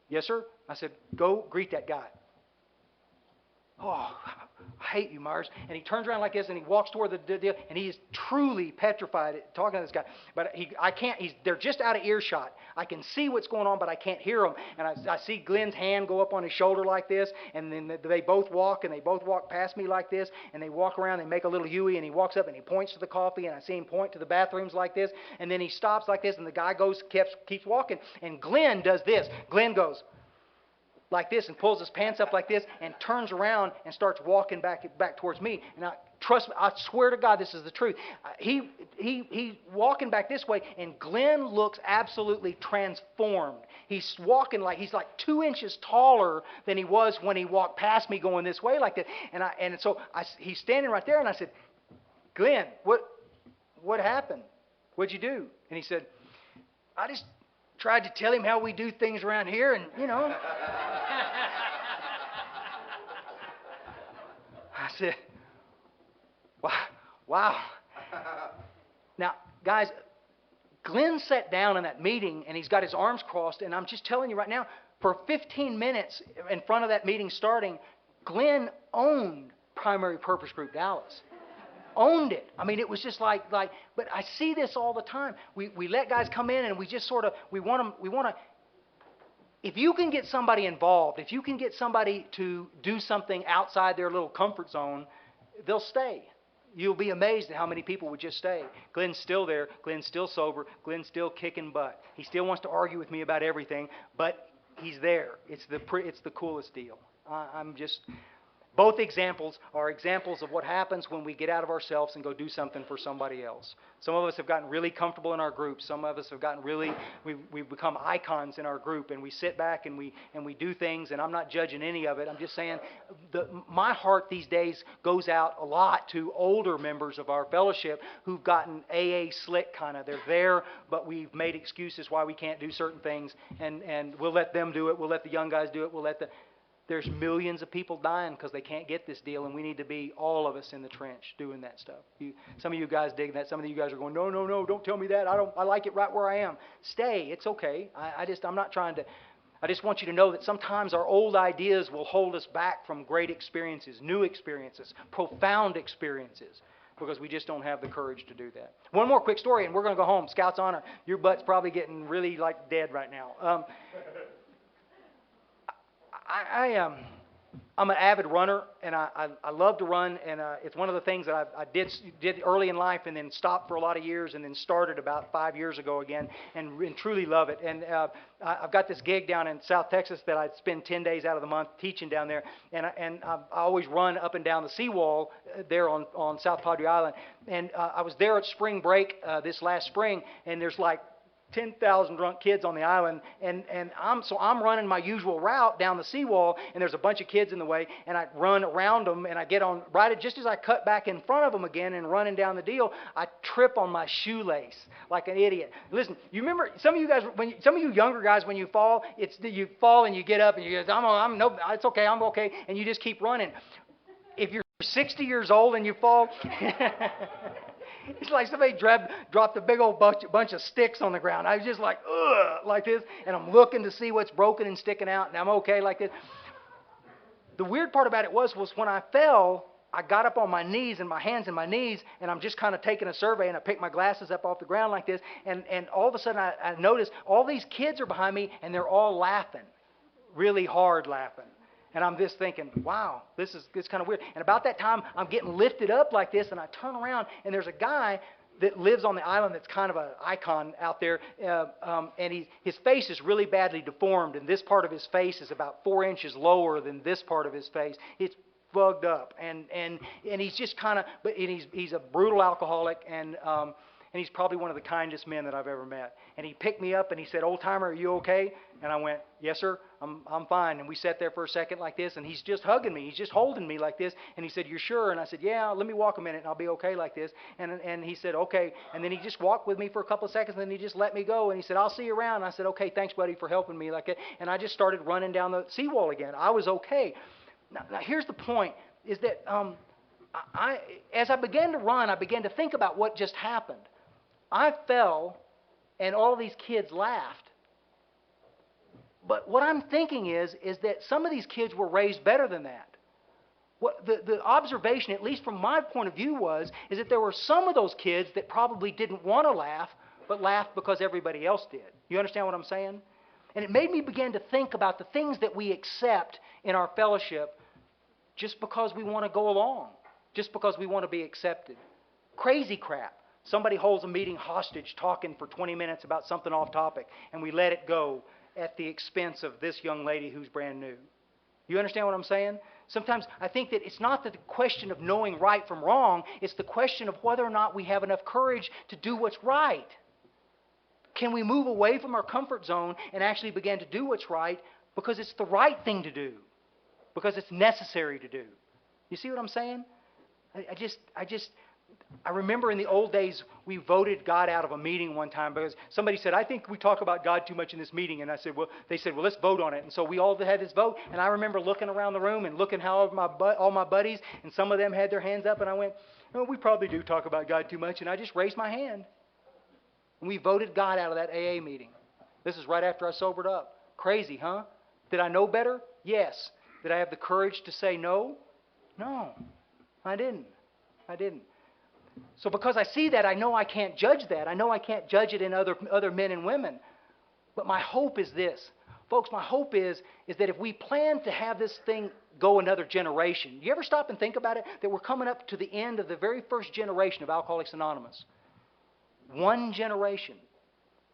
"Yes, sir." I said, "Go greet that guy." Oh, I hate you, Meyers. And he turns around like this, and he walks toward the deal, and he is truly petrified at talking to this guy. But I can't. They're just out of earshot. I can see what's going on, but I can't hear them. And I see Glenn's hand go up on his shoulder like this, and then they both walk, and they both walk past me like this, and they walk around, they make a little U-ey, and he walks up and he points to the coffee, and I see him point to the bathrooms like this, and then he stops like this, and the guy keeps walking, and Glenn does this. Glenn goes like this and pulls his pants up like this and turns around and starts walking back towards me. And trust me, I swear to God, this is the truth. He's walking back this way, and Glenn looks absolutely transformed. He's walking like he's like 2 inches taller than he was when he walked past me going this way like that. And so he's standing right there, and I said, "Glenn, what happened? What'd you do?" And he said, "I just tried to tell him how we do things around here, and I said, wow. Now, guys, Glenn sat down in that meeting, and he's got his arms crossed, and I'm just telling you right now, for 15 minutes in front of that meeting starting, Glenn owned Primary Purpose Group Dallas. Owned it. I mean, it was just like, but I see this all the time. We let guys come in, and we just sort of, we want to, if you can get somebody involved, if you can get somebody to do something outside their little comfort zone, they'll stay. You'll be amazed at how many people would just stay. Glenn's still there. Glenn's still sober. Glenn's still kicking butt. He still wants to argue with me about everything, but he's there. It's the coolest deal. Both examples are examples of what happens when we get out of ourselves and go do something for somebody else. Some of us have gotten really comfortable in our group. Some of us have gotten we've become icons in our group, and we sit back and we do things, and I'm not judging any of it. I'm just saying my heart these days goes out a lot to older members of our fellowship who've gotten AA slick kind of. They're there, but we've made excuses why we can't do certain things, and we'll let them do it. We'll let the young guys do it. There's millions of people dying because they can't get this deal, and we need to be, all of us, in the trench doing that stuff. Some of you guys dig that. Some of you guys are going, no, don't tell me that. I like it right where I am. Stay. It's okay. I'm not trying to. I just want you to know that sometimes our old ideas will hold us back from great experiences, new experiences, profound experiences, because we just don't have the courage to do that. One more quick story, and we're going to go home. Scouts honor. Your butt's probably getting really dead right now. I'm an avid runner, and I love to run, and it's one of the things that I did early in life, and then stopped for a lot of years, and then started about 5 years ago again, and truly love it. And I've got this gig down in South Texas that I spend 10 days out of the month teaching down there, and I always run up and down the seawall there on South Padre Island. And I was there at spring break this last spring, and there's like 10,000 drunk kids on the island, and I'm running my usual route down the seawall, and there's a bunch of kids in the way, and I run around them, and I get on just as I cut back in front of them again and running down the deal, I trip on my shoelace like an idiot. Listen, you remember some of you guys, some of you younger guys, when you fall, you fall and you get up and you go, it's okay, I'm okay, and you just keep running. If you're 60 years old and you fall. It's like somebody dropped a big old bunch of sticks on the ground. I was just like, ugh, like this, and I'm looking to see what's broken and sticking out, and I'm okay like this. The weird part about it was when I fell, I got up on my knees and my hands and my knees, and I'm just kind of taking a survey, and I picked my glasses up off the ground like this, and all of a sudden I noticed all these kids are behind me, and they're all laughing, really hard laughing. And I'm just thinking, wow, it's kind of weird. And about that time, I'm getting lifted up like this, and I turn around, and there's a guy that lives on the island that's kind of an icon out there, and his face is really badly deformed, and this part of his face is about 4 inches lower than this part of his face. It's bugged up, and he's just kind of, he's a brutal alcoholic, and he's probably one of the kindest men that I've ever met. And he picked me up and he said, "Old timer, are you okay?" And I went, "Yes, sir, I'm fine." And we sat there for a second like this, and he's just hugging me. He's just holding me like this. And he said, "You're sure?" And I said, "Yeah, let me walk a minute and I'll be okay like this." And he said, "Okay." And then he just walked with me for a couple of seconds, and then he just let me go. And he said, "I'll see you around." And I said, "Okay, thanks, buddy, for helping me like that." And I just started running down the seawall again. I was okay. Now here's the point, is that as I began to run, I began to think about what just happened. I fell, and all these kids laughed. But what I'm thinking is that some of these kids were raised better than that. What the observation, at least from my point of view, is that there were some of those kids that probably didn't want to laugh, but laughed because everybody else did. You understand what I'm saying? And it made me begin to think about the things that we accept in our fellowship just because we want to go along, just because we want to be accepted. Crazy crap. Somebody holds a meeting hostage talking for 20 minutes about something off topic, and we let it go at the expense of this young lady who's brand new. You understand what I'm saying? Sometimes I think that it's not the question of knowing right from wrong, it's the question of whether or not we have enough courage to do what's right. Can we move away from our comfort zone and actually begin to do what's right because it's the right thing to do, because it's necessary to do? You see what I'm saying? I remember in the old days, we voted God out of a meeting one time because somebody said, "I think we talk about God too much in this meeting." And they said, well, let's vote on it. And so we all had this vote. And I remember looking around the room and looking how all my buddies, and some of them had their hands up. And I went, "Oh, we probably do talk about God too much." And I just raised my hand. And we voted God out of that AA meeting. This is right after I sobered up. Crazy, huh? Did I know better? Yes. Did I have the courage to say no? No, I didn't. So because I see that, I know I can't judge that. I know I can't judge it in other men and women. But my hope is this. Folks, my hope is that if we plan to have this thing go another generation, you ever stop and think about it? That we're coming up to the end of the very first generation of Alcoholics Anonymous. One generation.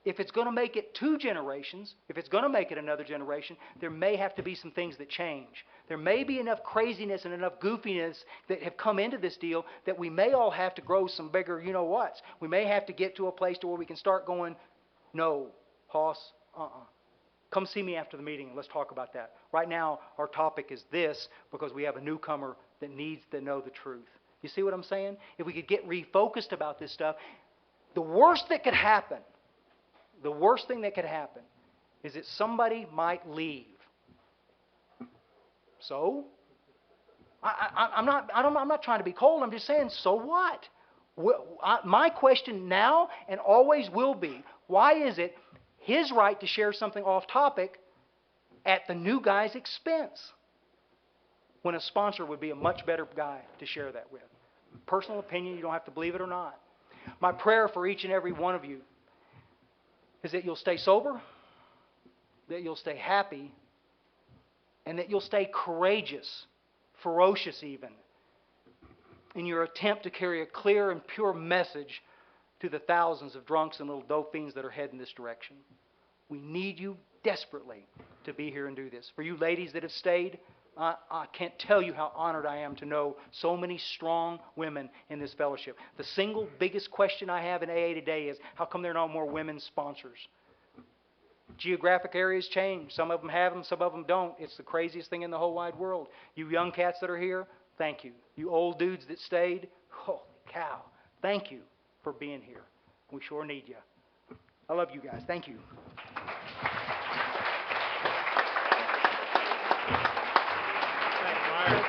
If it's going to make it 2 generations, if it's going to make it another generation, there may have to be some things that change. There may be enough craziness and enough goofiness that have come into this deal that we may all have to grow some bigger you-know-whats. We may have to get to a place to where we can start going, "No, Hoss, come see me after the meeting and let's talk about that." Right now, our topic is this because we have a newcomer that needs to know the truth. You see what I'm saying? If we could get refocused about this stuff, the worst thing that could happen is that somebody might leave. So, I'm not trying to be cold. I'm just saying, so what? My question now and always will be, why is it his right to share something off topic at the new guy's expense when a sponsor would be a much better guy to share that with? Personal opinion, you don't have to believe it or not. My prayer for each and every one of you is that you'll stay sober, that you'll stay happy, and that you'll stay courageous ferocious even, in your attempt to carry a clear and pure message to the thousands of drunks and little dope fiends that are heading this direction. We need you desperately to be here and do this. For you ladies that have stayed, I can't tell you how honored I am to know so many strong women in this fellowship. The single biggest question I have in AA today is, how come there are no more women sponsors? Geographic areas change. Some of them have them, some of them don't. It's the craziest thing in the whole wide world. You young cats that are here, thank you. You old dudes that stayed, holy cow, thank you for being here. We sure need you. I love you guys. Thank you. Thanks, Meyers.